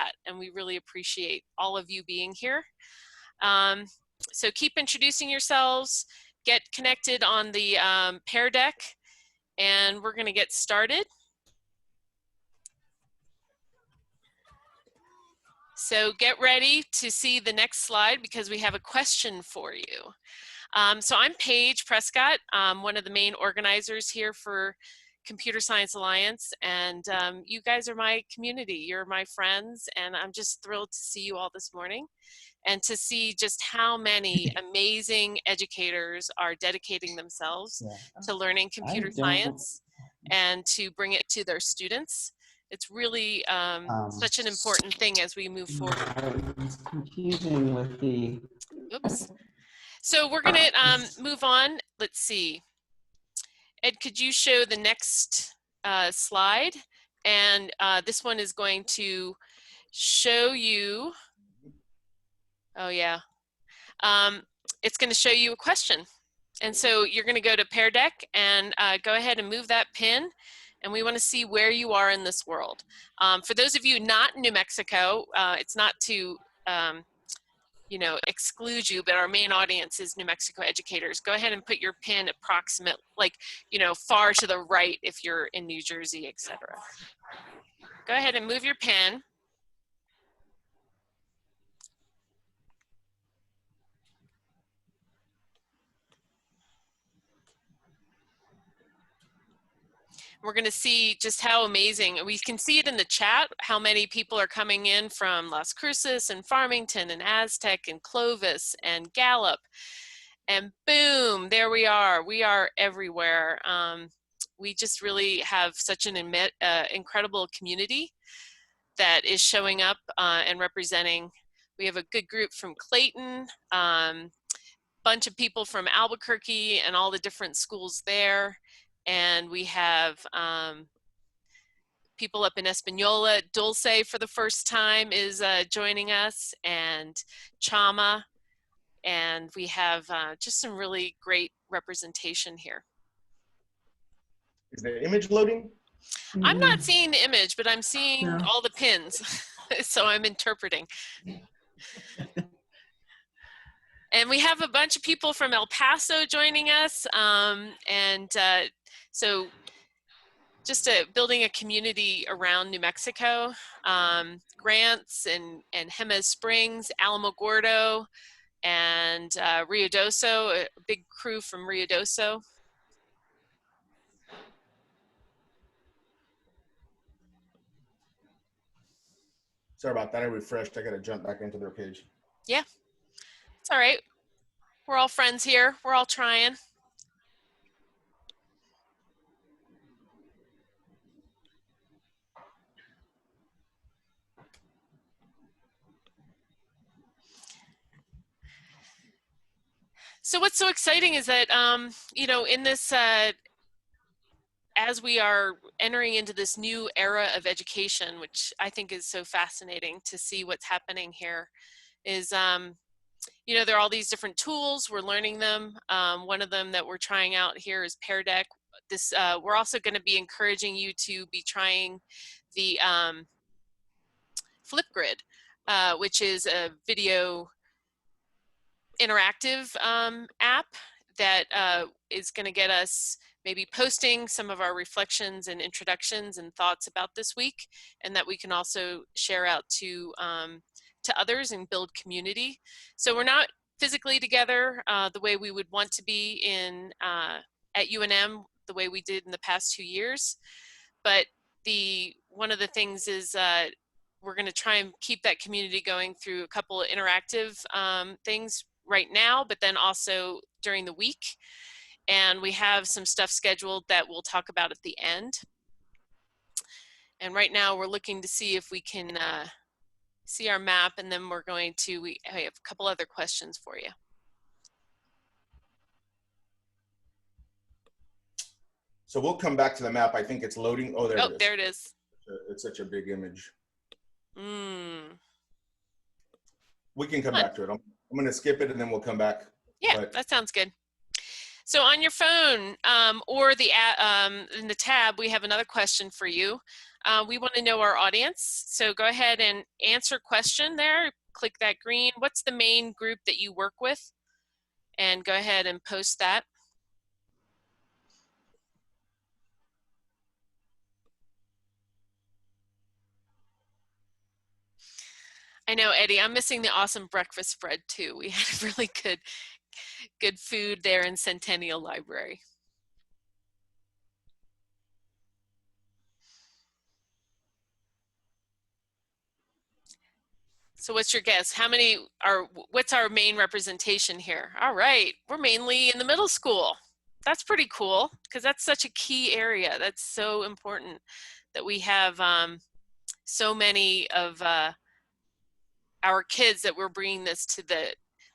that, and we really appreciate all of you being here. So keep introducing yourselves, get connected on the Pear Deck, and we're going to get started. So get ready to see the next slide because we have a question for you. So I'm Paige Prescott, one of the main organizers here for Computer Science Alliance, and you guys are my community. You're my friends, and I'm just thrilled to see you all this morning and to see just how many amazing educators are dedicating themselves to learning computer science and to bring it to their students. It's really such an important thing as we move forward. It's confusing with the... Oops. So we're going to move on. Let's see. Ed, could you show the next slide? And this one is going to show you, oh yeah, it's going to show you a question. And so you're going to go to Pear Deck and go ahead and move that pin. And we want to see where you are in this world. For those of you not in New Mexico, it's not to you know, exclude you, but our main audience is New Mexico educators. Go ahead and put your pin approximate, like, you know, far to the right if you're in New Jersey, etc. Go ahead and move your pin. We're going to see just how amazing, we can see it in the chat, how many people are coming in from Las Cruces and Farmington and Aztec and Clovis and Gallup. And boom, there we are. We are everywhere. We just really have such an incredible community that is showing up and representing. We have a good group from Clayton, bunch of people from Albuquerque and all the different schools there. And we have people up in Espanola. Dulce for the first time is joining us, and Chama. And we have just some really great representation here. Is the image loading? I'm not seeing the image, but I'm seeing all the pins. So I'm interpreting. And we have a bunch of people from El Paso joining us. So just building a community around New Mexico, Grants and Jemez Springs, Alamogordo, and Ruidoso, a big crew from Ruidoso. Sorry about that, I refreshed. I gotta jump back into their page. Yeah, it's all right. We're all friends here. We're all trying. So what's so exciting is that, you know, in this, as we are entering into this new era of education, which I think is so fascinating to see what's happening here, is, you know, there are all these different tools, we're learning them. One of them that we're trying out here is Pear Deck. This, we're also gonna be encouraging you to be trying the Flipgrid, which is a video interactive app that is going to get us maybe posting some of our reflections and introductions and thoughts about this week, and that we can also share out to others and build community. So we're not physically together the way we would want to be in at UNM, the way we did in the past 2 years, but one of the things is we're going to try and keep that community going through a couple of interactive things right now, but then also during the week. And we have some stuff scheduled that we'll talk about at the end. And right now we're looking to see if we can see our map, and then we're going to, I have a couple other questions for you. So we'll come back to the map. I think it's loading. Oh, there it is. There it is. It's such a big image. Mm. We can come back to it. I'm going to skip it and then we'll come back. Yeah, that sounds good. So on your phone or in the tab, we have another question for you. we want to know our audience. So go ahead and answer question there. Click that green. What's the main group that you work with? And go ahead and post that. I know, Eddie, I'm missing the awesome breakfast spread too. We had really good food there in Centennial Library. So what's your guess? What's our main representation here? All right, we're mainly in the middle school. That's pretty cool because that's such a key area. That's so important that we have so many of our kids, that we're bringing this to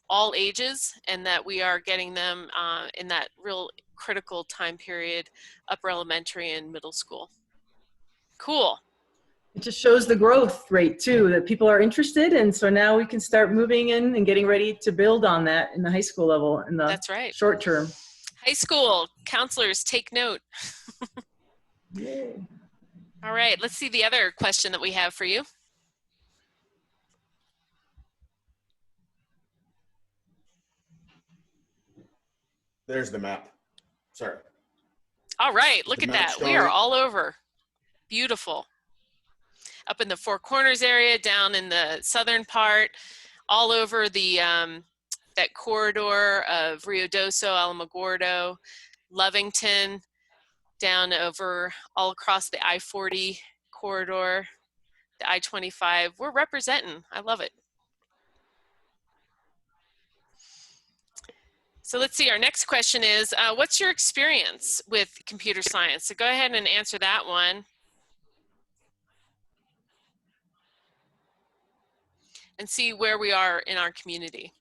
all ages, and that we are getting them in that real critical time period, upper elementary and middle school. Cool. It just shows the growth rate too, that people are interested. And so now we can start moving in and getting ready to build on that in the high school level in the That's right. short term. High school counselors, take note. Yay. All right, let's see the other question that we have for you. There's the map. Sorry. All right, look The at map that. We are showing- all over. Beautiful. Up in the Four Corners area, down in the southern part, all over the that corridor of Rio Doso, Alamogordo, Lovington, down over all across the I-40 corridor, the I-25. We're representing. I love it. So let's see, our next question is, what's your experience with computer science? So go ahead and answer that one. And see where we are in our community.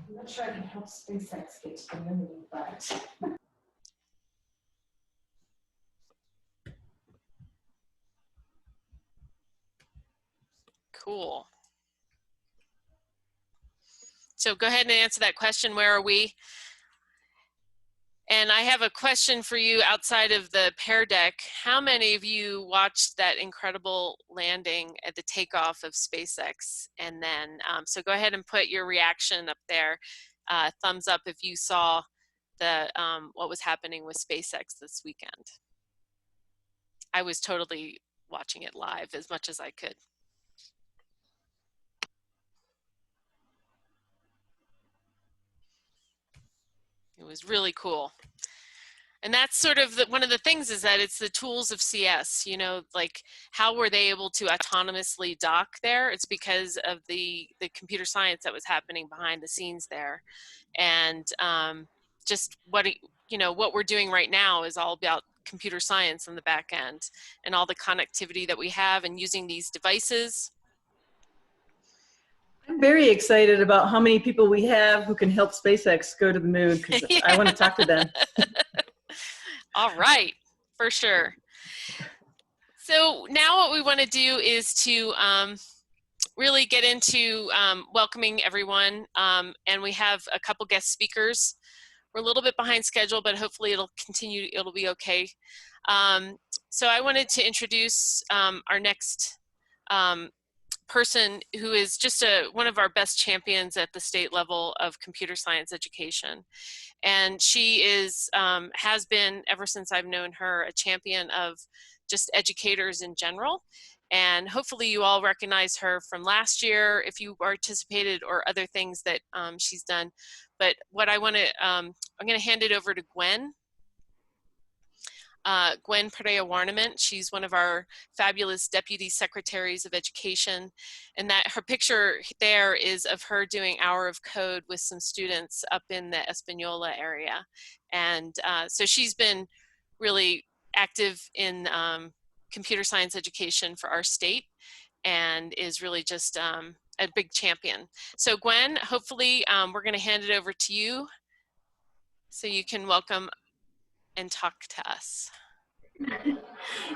I'm not sure I can help SpaceX get to the moon, but. Cool. So go ahead and answer that question, where are we? And I have a question for you outside of the Pear Deck. How many of you watched that incredible landing at the takeoff of SpaceX? And then, so go ahead and put your reaction up there. Thumbs up if you saw the what was happening with SpaceX this weekend. I was totally watching it live as much as I could. It was really cool. And that's sort of one of the things, is that it's the tools of CS, you know, like how were they able to autonomously dock there? It's because of the computer science that was happening behind the scenes there. And just what we're doing right now is all about computer science on the back end, and all the connectivity that we have, and using these devices. I'm very excited about how many people we have who can help SpaceX go to the moon, because Yeah. I want to talk to them. All right, for sure. So now what we want to do is to really get into welcoming everyone, and we have a couple guest speakers. We're a little bit behind schedule, but hopefully it'll continue, it'll be okay. So I wanted to introduce our next person, who is just one of our best champions at the state level of computer science education. And she has been, ever since I've known her, a champion of just educators in general. And hopefully you all recognize her from last year if you participated, or other things that she's done. But what I want to, I'm going to hand it over to Gwen. Gwen Perea-Warnament. She's one of our fabulous Deputy Secretaries of Education, and that her picture there is of her doing Hour of Code with some students up in the Espanola area. And so she's been really active in computer science education for our state, and is really just a big champion. So Gwen, hopefully we're going to hand it over to you so you can welcome and talk to us.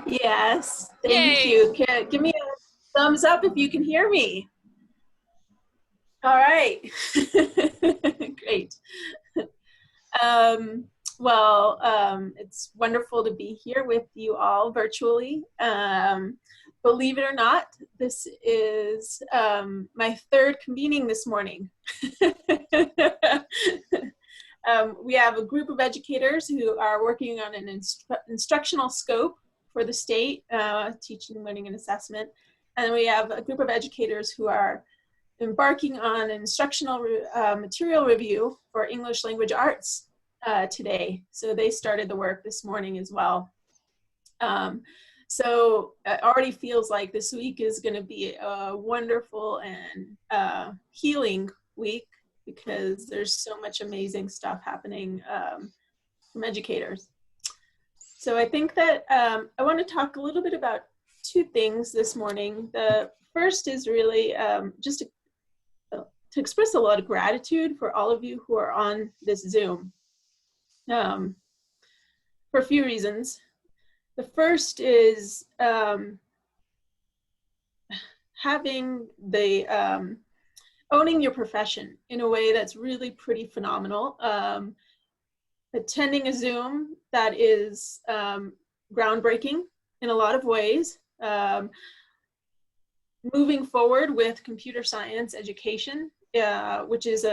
Yes, thank Yay. you. Give me a thumbs up if you can hear me. All right, great. It's wonderful to be here with you all virtually. Believe it or not, this is my third convening this morning. We have a group of educators who are working on an instructional scope for the state, teaching, learning, and assessment. And then we have a group of educators who are embarking on an instructional material review for English language arts today. So they started the work this morning as well. So it already feels like this week is going to be a wonderful and healing week, because there's so much amazing stuff happening from educators. So I think that I want to talk a little bit about two things this morning. The first is really just to express a lot of gratitude for all of you who are on this Zoom for a few reasons. The first is having the owning your profession in a way that's really pretty phenomenal. Attending a Zoom that is groundbreaking in a lot of ways. Moving forward with computer science education, which is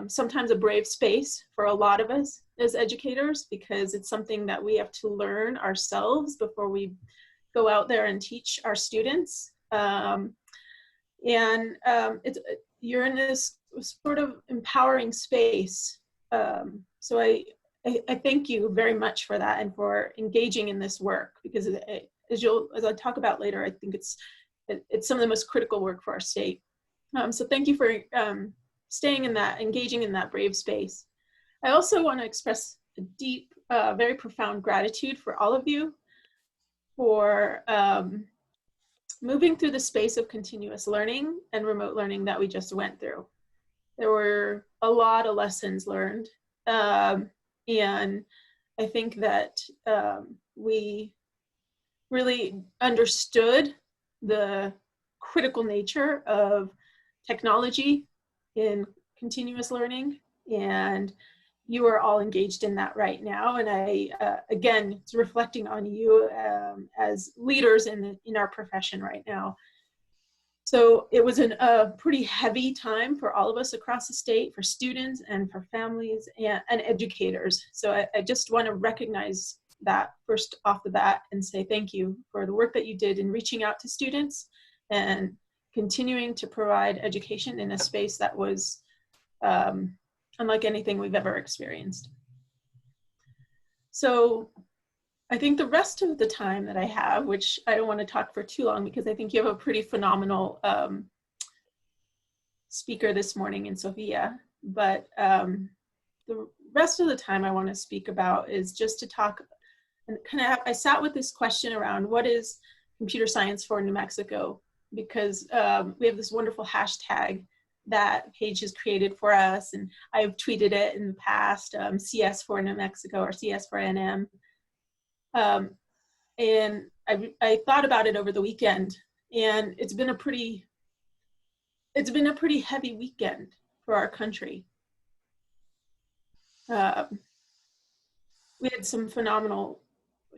sometimes a brave space for a lot of us as educators, because it's something that we have to learn ourselves before we go out there and teach our students. You're in this sort of empowering space. So I thank you very much for that and for engaging in this work, because as I talk about later, I think it's some of the most critical work for our state. So thank you for staying in that, engaging in that brave space. I also want to express a deep, very profound gratitude for all of you for moving through the space of continuous learning and remote learning that we just went through. There were a lot of lessons learned. And I think that we really understood the critical nature of technology in continuous learning, and you are all engaged in that right now. And I, again, it's reflecting on you as leaders in our profession right now. So it was a pretty heavy time for all of us across the state, for students and for families and educators. So I just want to recognize that first off the bat and say thank you for the work that you did in reaching out to students and continuing to provide education in a space that was unlike anything we've ever experienced. So I think the rest of the time that I have, which I don't want to talk for too long because I think you have a pretty phenomenal speaker this morning in Sophia, but the rest of the time I want to speak about is just to talk and I sat with this question around what is computer science for New Mexico, because we have this wonderful hashtag that Paige has created for us, and I've tweeted it in the past, CS for New Mexico or CS for NM. And I thought about it over the weekend, and it's been a pretty heavy weekend for our country. We had some phenomenal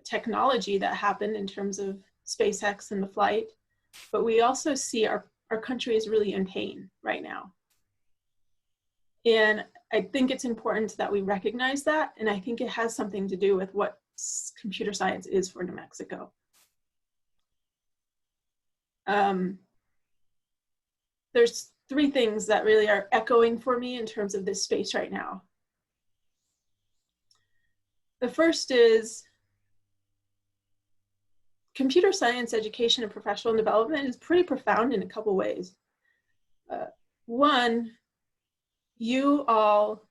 technology that happened in terms of SpaceX and the flight, but we also see our country is really in pain right now. And I think it's important that we recognize that, and I think it has something to do with what computer science is for New Mexico. There's three things that really are echoing for me in terms of this space right now. The first is computer science education and professional development is pretty profound in a couple ways. One, you all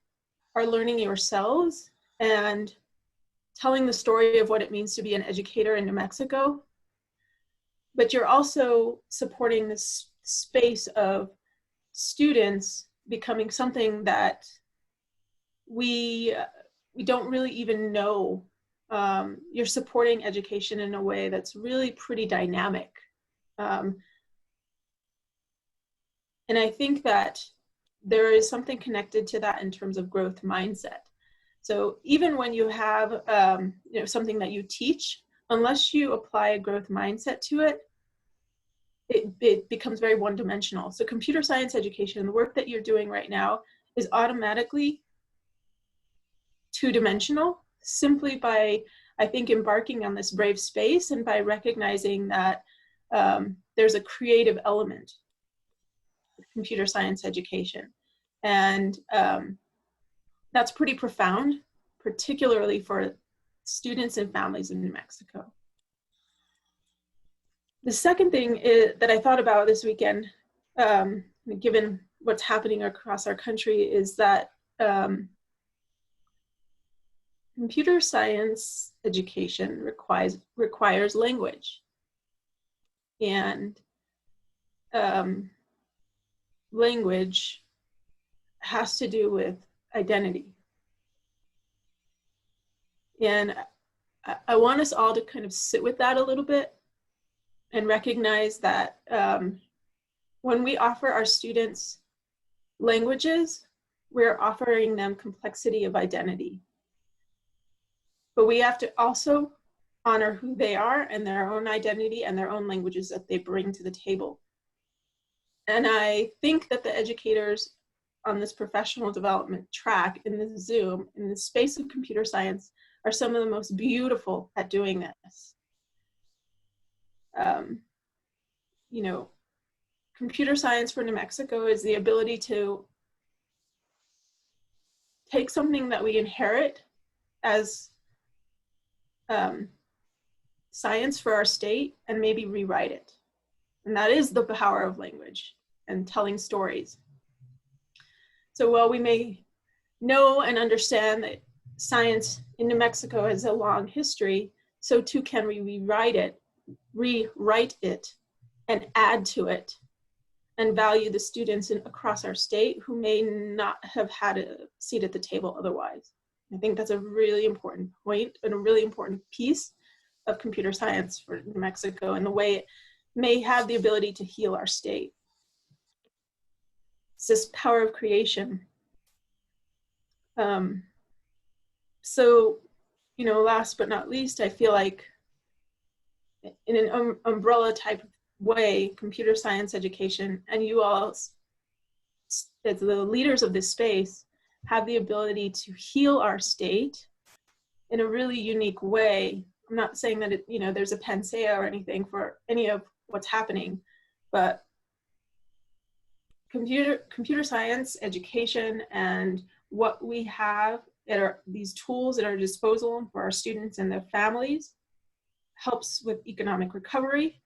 are learning yourselves and telling the story of what it means to be an educator in New Mexico, but you're also supporting this space of students becoming something that we don't really even know. You're supporting education in a way that's really pretty dynamic. And I think that there is something connected to that in terms of growth mindset. So even when you have something that you teach, unless you apply a growth mindset to it, it becomes very one-dimensional. So computer science education, the work that you're doing right now, is automatically two-dimensional simply by, I think, embarking on this brave space and by recognizing that there's a creative element of computer science education. And that's pretty profound, particularly for students and families in New Mexico. The second thing that I thought about this weekend, given what's happening across our country, is that computer science education requires language. And language has to do with identity. And I want us all to kind of sit with that a little bit and recognize that when we offer our students languages, we're offering them complexity of identity. But we have to also honor who they are and their own identity and their own languages that they bring to the table. And I think that the educators on this professional development track in this Zoom, in the space of computer science, are some of the most beautiful at doing this. Computer science for New Mexico is the ability to take something that we inherit as science for our state and maybe rewrite it. And that is the power of language and telling stories. So while we may know and understand that science in New Mexico has a long history, so too can we rewrite it and add to it and value the students across our state who may not have had a seat at the table otherwise. I think that's a really important point and a really important piece of computer science for New Mexico and the way it may have the ability to heal our state. It's this power of creation. Last but not least, I feel like in an umbrella type of way, computer science education, and you all, as the leaders of this space, have the ability to heal our state in a really unique way. I'm not saying that there's a panacea or anything for any of what's happening, but computer science education and what we have these tools at our disposal for our students and their families helps with economic recovery.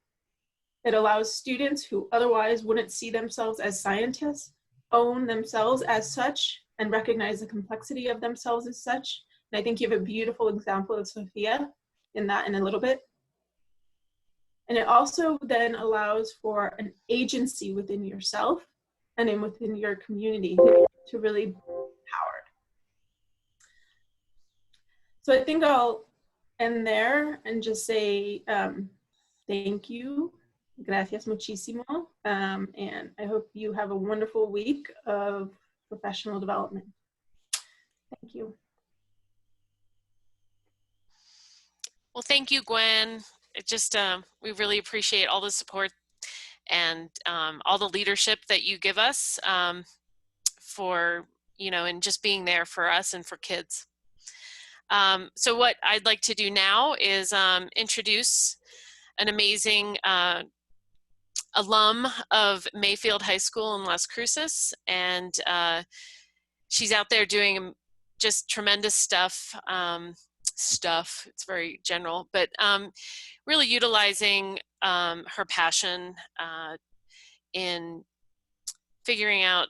It allows students who otherwise wouldn't see themselves as scientists own themselves as such and recognize the complexity of themselves as such. And I think you have a beautiful example of Sophia in that in a little bit. And it also then allows for an agency within yourself and within your community to really be empowered. So I think I'll end there and just say thank you. Gracias muchísimo. And I hope you have a wonderful week of professional development. Thank you. Well, thank you, Gwen. We really appreciate all the support and all the leadership that you give us for, and just being there for us and for kids. So what I'd like to do now is introduce an amazing alum of Mayfield High School in Las Cruces, and she's out there doing just tremendous stuff. It's very general, but really utilizing her passion in figuring out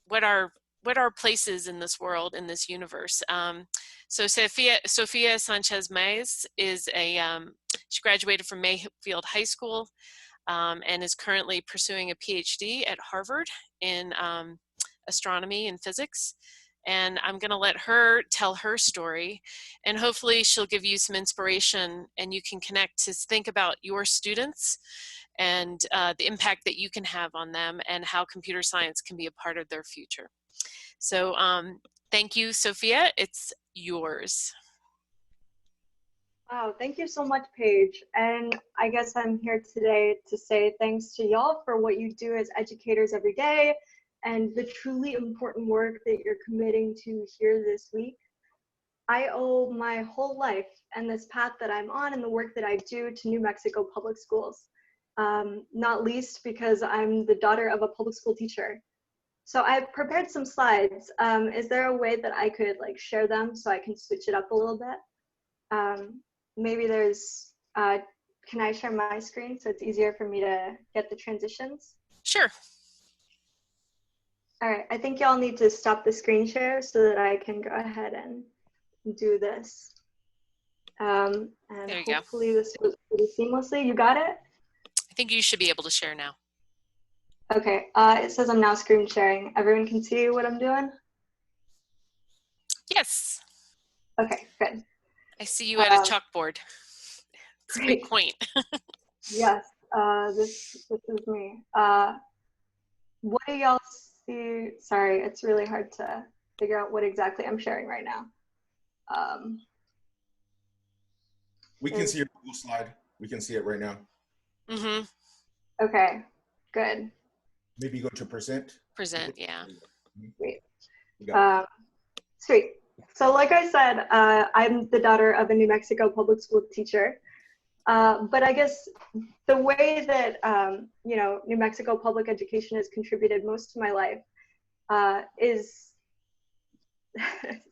what our place is in this world, in this universe. So Sofia Sanchez Maez is she graduated from Mayfield High School and is currently pursuing a PhD at Harvard in astronomy and physics. And I'm going to let her tell her story, and hopefully she'll give you some inspiration and you can connect to think about your students and the impact that you can have on them and how computer science can be a part of their future. So thank you, Sophia. It's yours. Wow, thank you so much, Paige. And I guess I'm here today to say thanks to y'all for what you do as educators every day and the truly important work that you're committing to here this week. I owe my whole life and this path that I'm on and the work that I do to New Mexico public schools, not least because I'm the daughter of a public school teacher. So I've prepared some slides. Is there a way that I could share them so I can switch it up a little bit? Maybe there's, can I share my screen so it's easier for me to get the transitions? Sure. All right, I think y'all need to stop the screen share so that I can go ahead and do this. And There you go. hopefully this goes pretty seamlessly. You got it? I think you should be able to share now. Okay, it says I'm now screen sharing. Everyone can see what I'm doing? Yes. Okay, good. I see you at a chalkboard. It's a Great. big point. Yes, this is me. What do y'all see? Sorry, it's really hard to figure out what exactly I'm sharing right now. We can see your Google slide. We can see it right now. Mm-hmm. Okay, good. Maybe go to present. Present, yeah. Great. You got it. Sweet. So like I said, I'm the daughter of a New Mexico public school teacher. But I guess the way that, New Mexico public education has contributed most to my life is,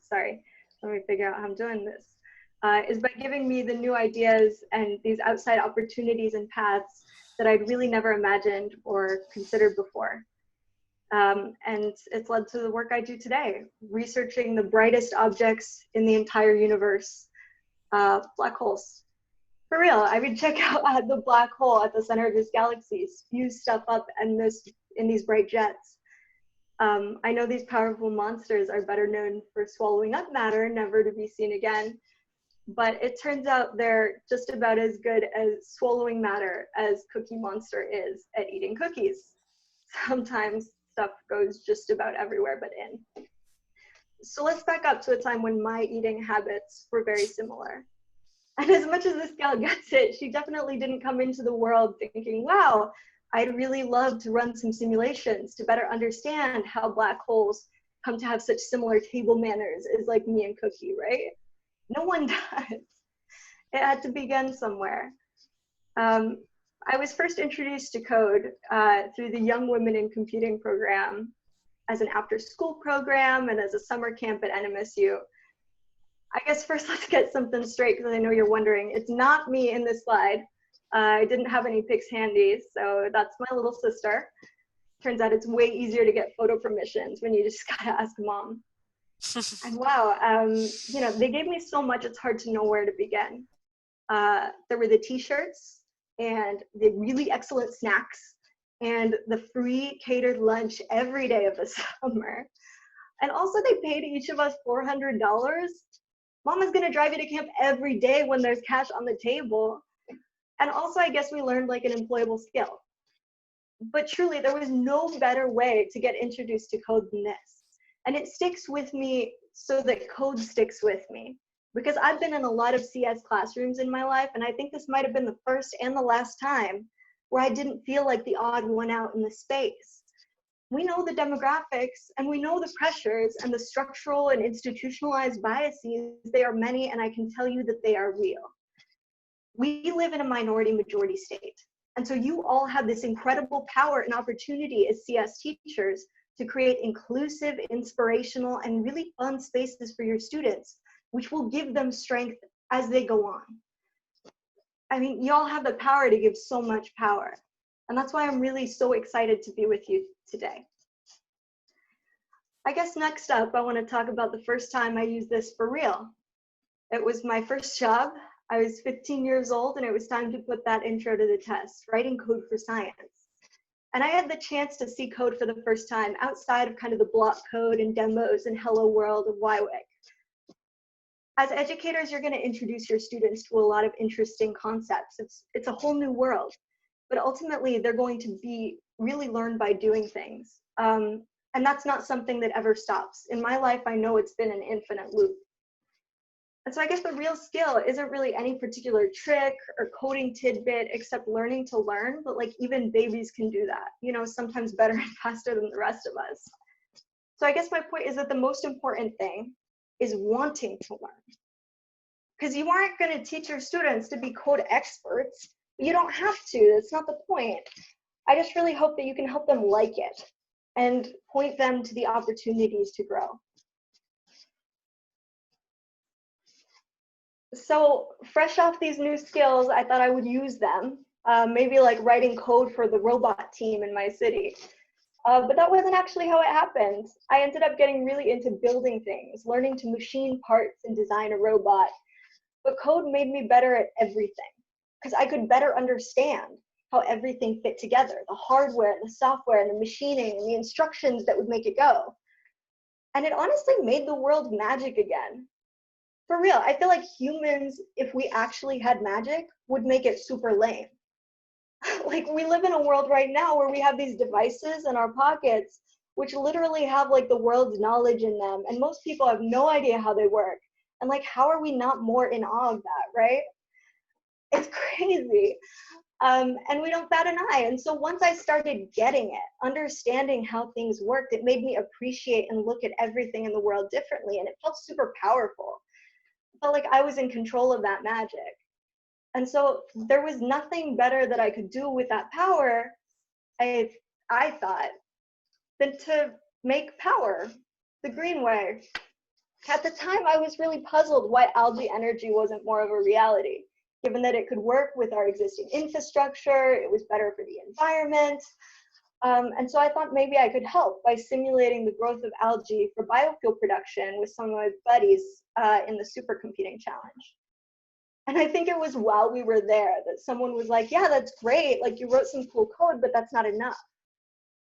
sorry, let me figure out how I'm doing this, is by giving me the new ideas and these outside opportunities and paths that I'd really never imagined or considered before. And it's led to the work I do today, researching the brightest objects in the entire universe, black holes. For real, I would check out the black hole at the center of this galaxy, spew stuff up in these bright jets. I know these powerful monsters are better known for swallowing up matter, never to be seen again. But it turns out they're just about as good as swallowing matter as Cookie Monster is at eating cookies. Sometimes stuff goes just about everywhere but in. So let's back up to a time when my eating habits were very similar. And as much as this gal gets it, she definitely didn't come into the world thinking, wow, I'd really love to run some simulations to better understand how black holes come to have such similar table manners as like me and Cookie, right? No one does. It had to begin somewhere. I was first introduced to code through the Young Women in Computing program as an after-school program and as a summer camp at NMSU. I guess first let's get something straight because I know you're wondering. It's not me in this slide. I didn't have any pics handy, so that's my little sister. Turns out it's way easier to get photo permissions when you just gotta ask mom. And wow, they gave me so much, it's hard to know where to begin. There were the t-shirts and the really excellent snacks and the free catered lunch every day of the summer. And also they paid each of us $400. Mama's gonna drive you to camp every day when there's cash on the table. And also I guess we learned like an employable skill. But truly there was no better way to get introduced to code than this. And it sticks with me so that code sticks with me. Because I've been in a lot of CS classrooms in my life, and I think this might have been the first and the last time where I didn't feel like the odd one out in the space. We know the demographics, and we know the pressures and the structural and institutionalized biases. They are many, and I can tell you that they are real. We live in a minority majority state. And so you all have this incredible power and opportunity as CS teachers to create inclusive, inspirational, and really fun spaces for your students, which will give them strength as they go on. I mean, y'all have the power to give so much power. And that's why I'm really so excited to be with you today. I guess next up, I want to talk about the first time I used this for real. It was my first job. I was 15 years old, and it was time to put that intro to the test, writing code for science. And I had the chance to see code for the first time outside of kind of the block code and demos and hello world of YWIC. As educators, you're going to introduce your students to a lot of interesting concepts. It's a whole new world, but ultimately they're going to be really learned by doing things. And that's not something that ever stops. In my life, I know it's been an infinite loop. And so I guess the real skill isn't really any particular trick or coding tidbit except learning to learn, but like even babies can do that, you know, sometimes better and faster than the rest of us. So I guess my point is that the most important thing is wanting to learn. Because you aren't going to teach your students to be code experts. You don't have to, that's not the point. I just really hope that you can help them like it and point them to the opportunities to grow. So fresh off these new skills, I thought I would use them, maybe like writing code for the robot team in my city. But that wasn't actually how it happened. I ended up getting really into building things, learning to machine parts and design a robot. But code made me better at everything because I could better understand how everything fit together, the hardware, the software, and the machining, and the instructions that would make it go. And it honestly made the world magic again. For real, I feel like humans, if we actually had magic, would make it super lame. Like, we live in a world right now where we have these devices in our pockets, which literally have like the world's knowledge in them. And most people have no idea how they work. And like, how are we not more in awe of that, right? It's crazy. And we don't bat an eye. And so once I started getting it, understanding how things worked, it made me appreciate and look at everything in the world differently. And it felt super powerful. It felt like I was in control of that magic. And so there was nothing better that I could do with that power, I thought, than to make power the green way. At the time, I was really puzzled why algae energy wasn't more of a reality, given that it could work with our existing infrastructure, it was better for the environment. And so I thought maybe I could help by simulating the growth of algae for biofuel production with some of my buddies in the supercomputing challenge. And I think it was while we were there that someone was like, yeah, that's great, like you wrote some cool code, but that's not enough.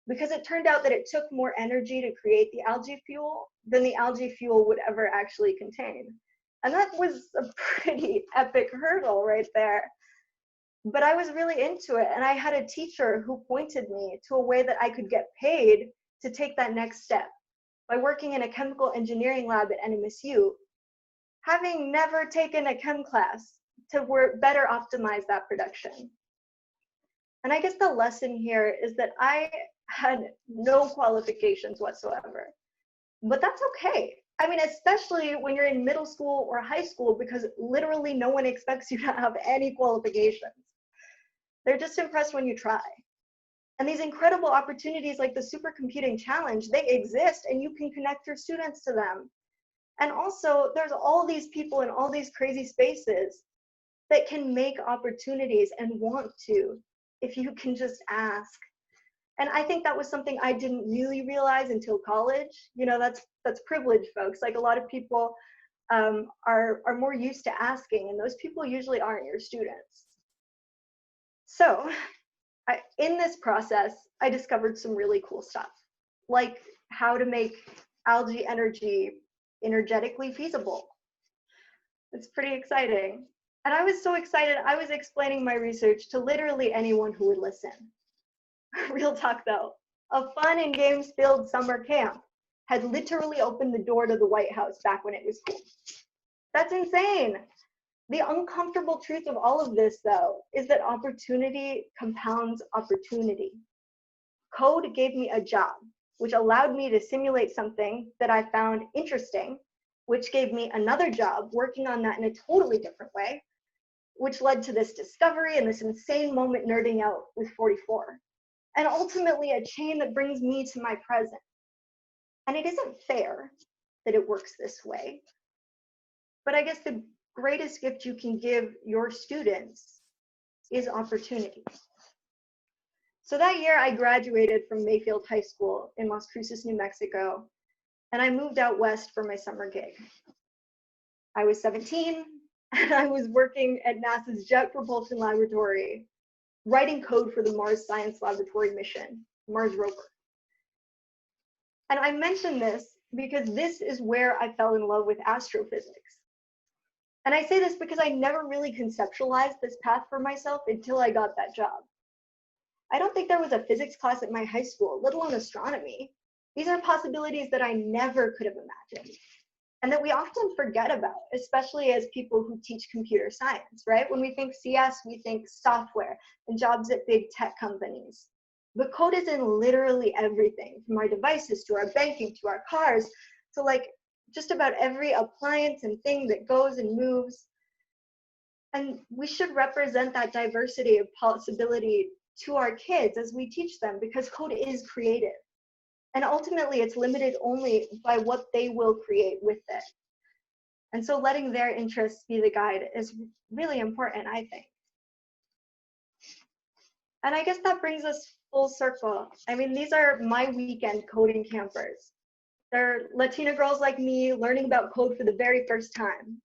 Because it turned out that it took more energy to create the algae fuel than the algae fuel would ever actually contain. And that was a pretty epic hurdle right there. But I was really into it, and I had a teacher who pointed me to a way that I could get paid to take that next step by working in a chemical engineering lab at NMSU, having never taken a chem class to better optimize that production. And I guess the lesson here is that I had no qualifications whatsoever, but that's okay. I mean, especially when you're in middle school or high school, because literally no one expects you to have any qualifications. They're just impressed when you try. And these incredible opportunities like the supercomputing challenge, they exist and you can connect your students to them. And also there's all these people in all these crazy spaces that can make opportunities and want to, if you can just ask. And I think that was something I didn't really realize until college. You know, that's privilege, folks. Like, a lot of people are more used to asking, and those people usually aren't your students. So in this process, I discovered some really cool stuff, like how to make algae energy energetically feasible. It's pretty exciting. And I was so excited, I was explaining my research to literally anyone who would listen. Real talk though, a fun and games-filled summer camp had literally opened the door to the White House back when it was cool. That's insane. The uncomfortable truth of all of this, though, is that opportunity compounds opportunity. Code gave me a job, which allowed me to simulate something that I found interesting, which gave me another job working on that in a totally different way, which led to this discovery and this insane moment nerding out with 44. And ultimately a chain that brings me to my present. And it isn't fair that it works this way. But I guess the greatest gift you can give your students is opportunity. So that year I graduated from Mayfield High School in Las Cruces, New Mexico, and I moved out west for my summer gig. I was 17 and I was working at NASA's Jet Propulsion Laboratory, writing code for the Mars Science Laboratory mission, Mars rover. And I mention this because this is where I fell in love with astrophysics. And I say this because I never really conceptualized this path for myself until I got that job. I don't think there was a physics class at my high school, let alone astronomy. These are possibilities that I never could have imagined. and that we often forget about, especially as people who teach computer science, right? When we think CS, we think software and jobs at big tech companies. But code is in literally everything, from our devices to our banking to our cars. So like just about every appliance and thing that goes and moves. And we should represent that diversity of possibility to our kids as we teach them, because code is creative. And ultimately, it's limited only by what they will create with it. And so letting their interests be the guide is really important, I think. And I guess that brings us full circle. I mean, these are my weekend coding campers. They're Latina girls like me learning about code for the very first time.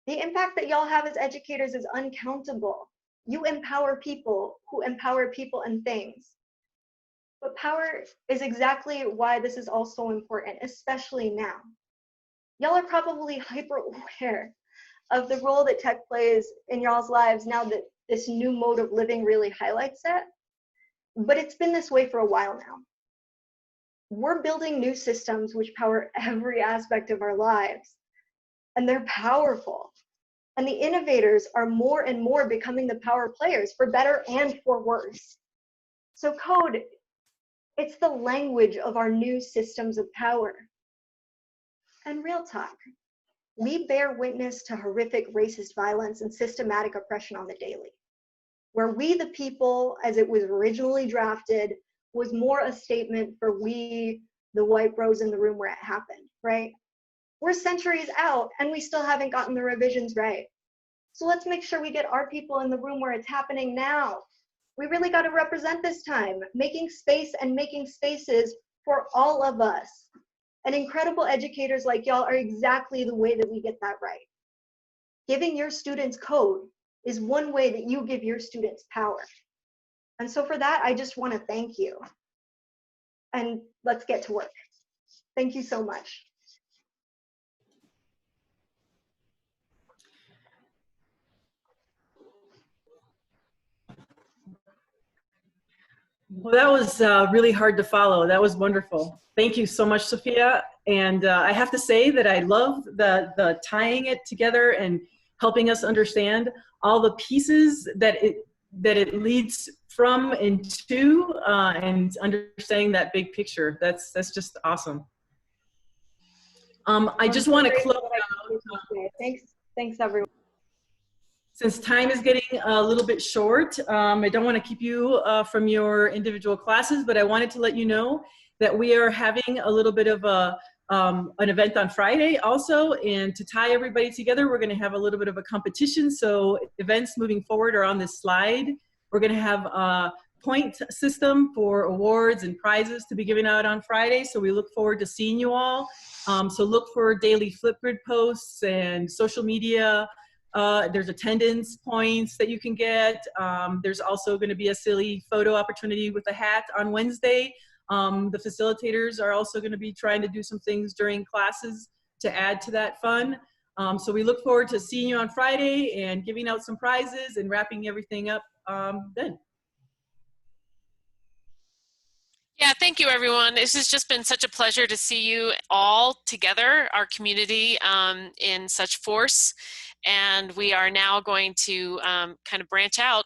The impact that y'all have as educators is uncountable. You empower people who empower people and things. But power is exactly why this is all so important, especially now. Y'all are probably hyper aware of the role that tech plays in y'all's lives now that this new mode of living really highlights it. But it's been this way for a while now. We're building new systems which power every aspect of our lives, and they're powerful. And the innovators are more and more becoming the power players, for better and for worse. So code, it's the language of our new systems of power. And real talk, we bear witness to horrific racist violence and systematic oppression on the daily, where we the people, as it was originally drafted, was more a statement for we, the white bros in the room where it happened, right? We're centuries out and we still haven't gotten the revisions right. So let's make sure we get our people in the room where it's happening now. We really got to represent this time, making space and making spaces for all of us. And incredible educators like y'all are exactly the way that we get that right. Giving your students code is one way that you give your students power. And so for that, I just want to thank you. And let's get to work. Thank you so much. Well, that was really hard to follow. That was wonderful. Thank you so much, Sophia. And I have to say that I love the tying it together and helping us understand all the pieces that it leads from and to, and understanding that big picture. That's just awesome. I just want to close out. Thanks everyone. Since time is getting a little bit short, I don't want to keep you from your individual classes, but I wanted to let you know that we are having a little bit of an event on Friday also, and to tie everybody together, we're going to have a little bit of a competition. So events moving forward are on this slide. We're going to have a point system for awards and prizes to be given out on Friday, so we look forward to seeing you all. So look for daily Flipgrid posts and social media. There's attendance points that you can get. There's also going to be a silly photo opportunity with a hat on Wednesday. The facilitators are also going to be trying to do some things during classes to add to that fun. So we look forward to seeing you on Friday and giving out some prizes and wrapping everything up then. Yeah, thank you, everyone. This has just been such a pleasure to see you all together, our community in such force. And we are now going to kind of branch out.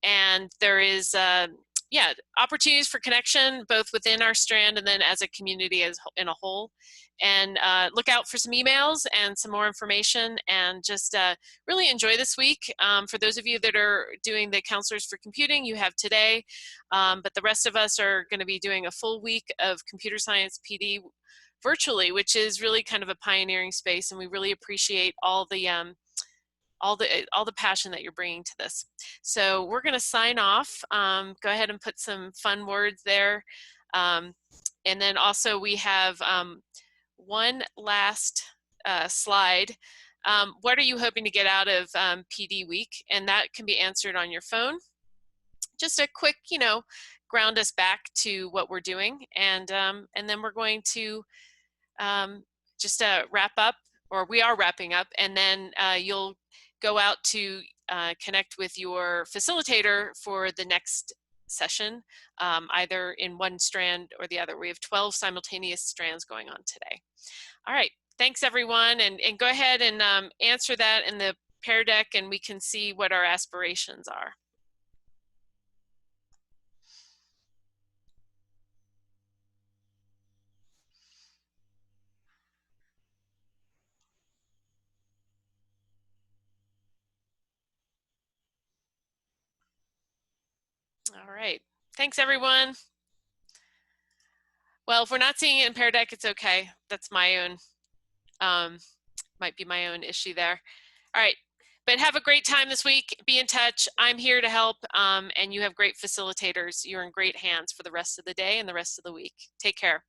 And there is, yeah, opportunities for connection, both within our strand and then as a community as in a whole. And look out for some emails and some more information, and just really enjoy this week. For those of you that are doing the Counselors for Computing, you have today, but the rest of us are going to be doing a full week of Computer Science PD virtually, which is really kind of a pioneering space, and we really appreciate all the passion that you're bringing to this. So we're going to sign off. Go ahead and put some fun words there, and then also we have one last slide. What are you hoping to get out of PD week? And that can be answered on your phone. Just a quick, ground us back to what we're doing, and then we're going to just wrap up, or we are wrapping up, and then you'll go out to connect with your facilitator for the next session, either in one strand or the other. We have 12 simultaneous strands going on today. All right, thanks everyone, and go ahead and answer that in the Pear Deck, and we can see what our aspirations are. All right, thanks everyone. Well, if we're not seeing it in Pear Deck, it's okay. That's my own, might be my own issue there. All right, but have a great time this week. Be in touch. I'm here to help, and you have great facilitators. You're in great hands for the rest of the day and the rest of the week. Take care.